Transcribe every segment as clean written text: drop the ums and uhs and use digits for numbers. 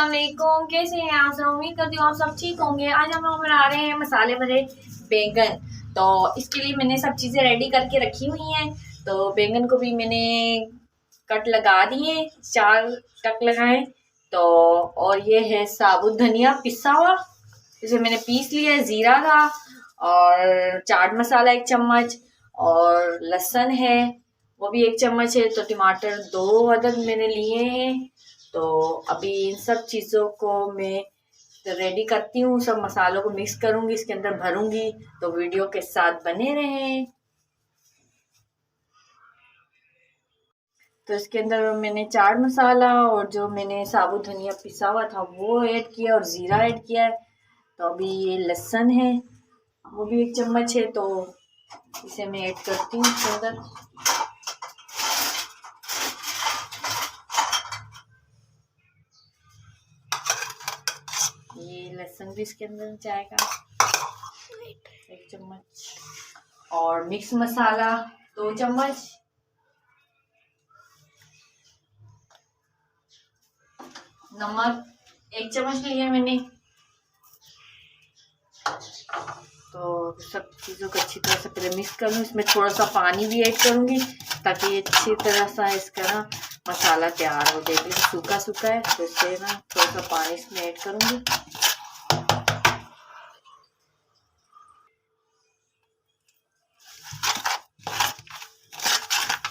अस्सलाम वालेकुम, कैसे हैं आप सब। उम्मीद करती हूँ आप सब ठीक होंगे। आज हम लोग बना रहे हैं मसाले भरे बैंगन। तो इसके लिए मैंने सब चीज़ें रेडी करके रखी हुई हैं। तो बैंगन को भी मैंने कट लगा दिए, 4 कट लगाए। तो और ये है साबुत धनिया पिसा हुआ, इसे मैंने पीस लिया है। जीरा था और चाट मसाला 1 चम्मच, और लहसुन है वो भी 1 चम्मच है। तो टमाटर 2 अदद मैंने लिए हैं। तो अभी इन सब चीज़ों को मैं रेडी करती हूँ, सब मसालों को मिक्स करूँगी, इसके अंदर भरूँगी। तो वीडियो के साथ बने रहें। तो इसके अंदर मैंने चाट मसाला और जो मैंने साबुत धनिया पिसा हुआ था वो ऐड किया, और ज़ीरा ऐड किया है। तो अभी ये लहसुन है वो भी 1 चम्मच है, तो इसे मैं ऐड करती हूँ इसके अंदर। ये लहसुन भी इसके अंदर जाएगा 1 चम्मच, और मिक्स मसाला 2 चम्मच, नमक 1 चम्मच लिया मैंने। तो सब चीज़ों को अच्छी तरह से पहले मिक्स कर लूँ। इसमें थोड़ा सा पानी भी ऐड करूँगी ताकि अच्छी तरह सा इसका ना मसाला तैयार हो जाए। सूखा सूखा है तो इससे ना थोड़ा सा पानी इसमें ऐड करूँगी।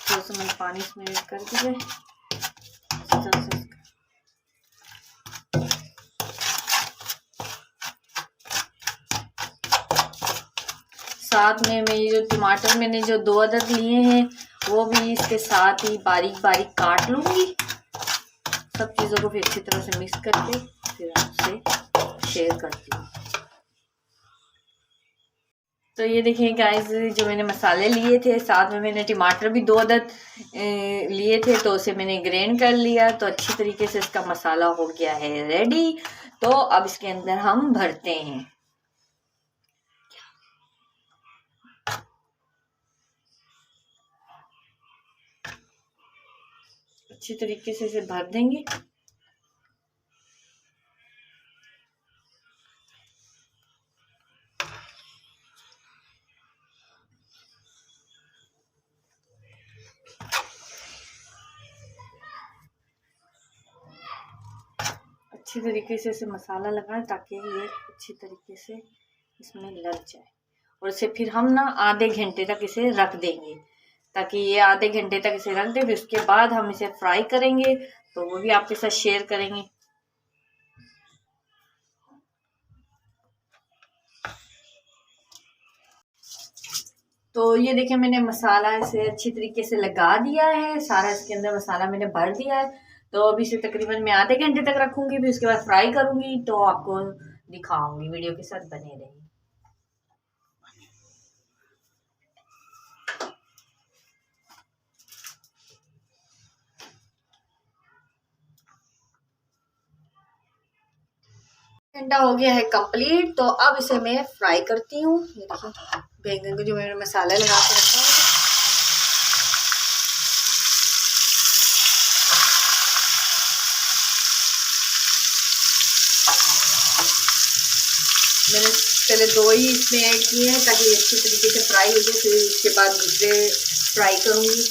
थोड़ा सा मैंने पानी इसमें ऐड कर दिया। साथ में मैं ये जो टमाटर मैंने जो 2 अदद लिए हैं वो भी इसके साथ ही बारीक बारीक काट लूँगी। सब चीज़ों को फिर अच्छी तरह से मिक्स करके फिर आपसे शेयर करती हूँ। तो ये देखिए गाइस, जो मैंने मसाले लिए थे, साथ में मैंने टमाटर भी 2 अदद लिए थे, तो उसे मैंने ग्राइंड कर लिया। तो अच्छी तरीके से इसका मसाला हो गया है रेडी। तो अब इसके अंदर हम भरते हैं। अच्छी तरीके से इसे भर देंगे। अच्छी तरीके से इसे मसाला लगाएं ताकि ये अच्छी तरीके से इसमें लग जाए। और इसे फिर हम ना आधे घंटे तक इसे रख देंगे, ताकि ये आधे घंटे तक इसे रख दें। फिर उसके बाद हम इसे फ्राई करेंगे, तो वो भी आपके साथ शेयर करेंगे। तो ये देखिए, मैंने मसाला इसे अच्छी तरीके से लगा दिया है, सारा इसके अंदर मसाला मैंने भर दिया है। तो अभी इसे तकरीबन मैं आधे घंटे तक रखूंगी, फिर उसके बाद फ्राई करूंगी, तो आपको दिखाऊंगी। वीडियो के साथ बने रहिए। घंटा हो गया है कंप्लीट। तो अब इसे मैं फ्राई करती हूँ। ये देखिए, बैंगन को जो मैंने मसाला लगा के रखा है, मैंने पहले 2 ही इसमें ऐड किए हैं ताकि अच्छी तरीके से फ्राई हो जाए। फिर उसके बाद दूसरे फ्राई करूँगी।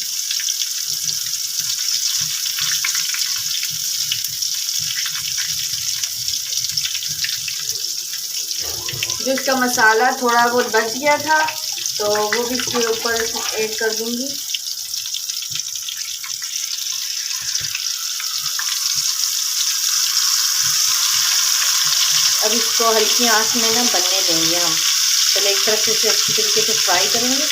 जो इसका मसाला थोड़ा बहुत बच गया था, तो वो भी इसके ऊपर ऐड कर दूँगी। अब इसको हल्की आंच में ना बनने देंगे हम। पहले एक तरफ से इसे अच्छी तरीके से फ्राई करेंगे।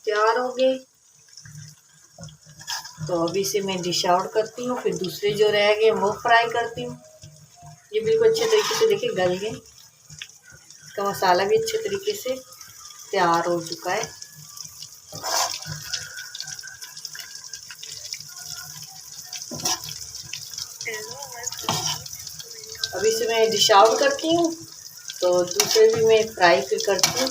तैयार हो गए। तो अभी इसे मैं डिश आउट करती हूँ, फिर दूसरे जो रह गए वो फ्राई करती हूँ। ये बिल्कुल अच्छे तरीके से देखिए गल गए। इसका मसाला भी अच्छे तरीके से तैयार हो चुका है। अब इस से मैं डिश आउट करती हूँ, तो दूसरे भी मैं फ्राई फिर करती हूँ।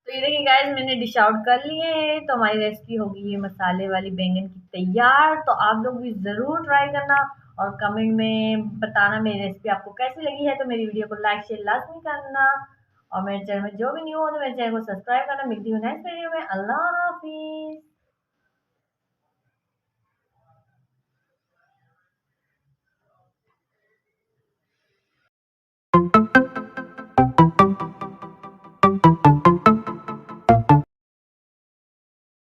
तो ये देखिए गाइस, मैंने डिश आउट कर लिए हैं, तो हमारी रेसिपी होगी ये मसाले वाली बैंगन की तैयार। तो आप लोग भी ज़रूर ट्राई करना और कमेंट में बताना मेरी रेसिपी आपको कैसी लगी है। तो मेरी वीडियो को लाइक शेयर लाजमी करना और मेरे चैनल में जो भी न्यू हो तो मेरे चैनल को सब्सक्राइब करना। मिलती हूँ नेक्स्ट वीडियो में। अल्लाह हाफिज़।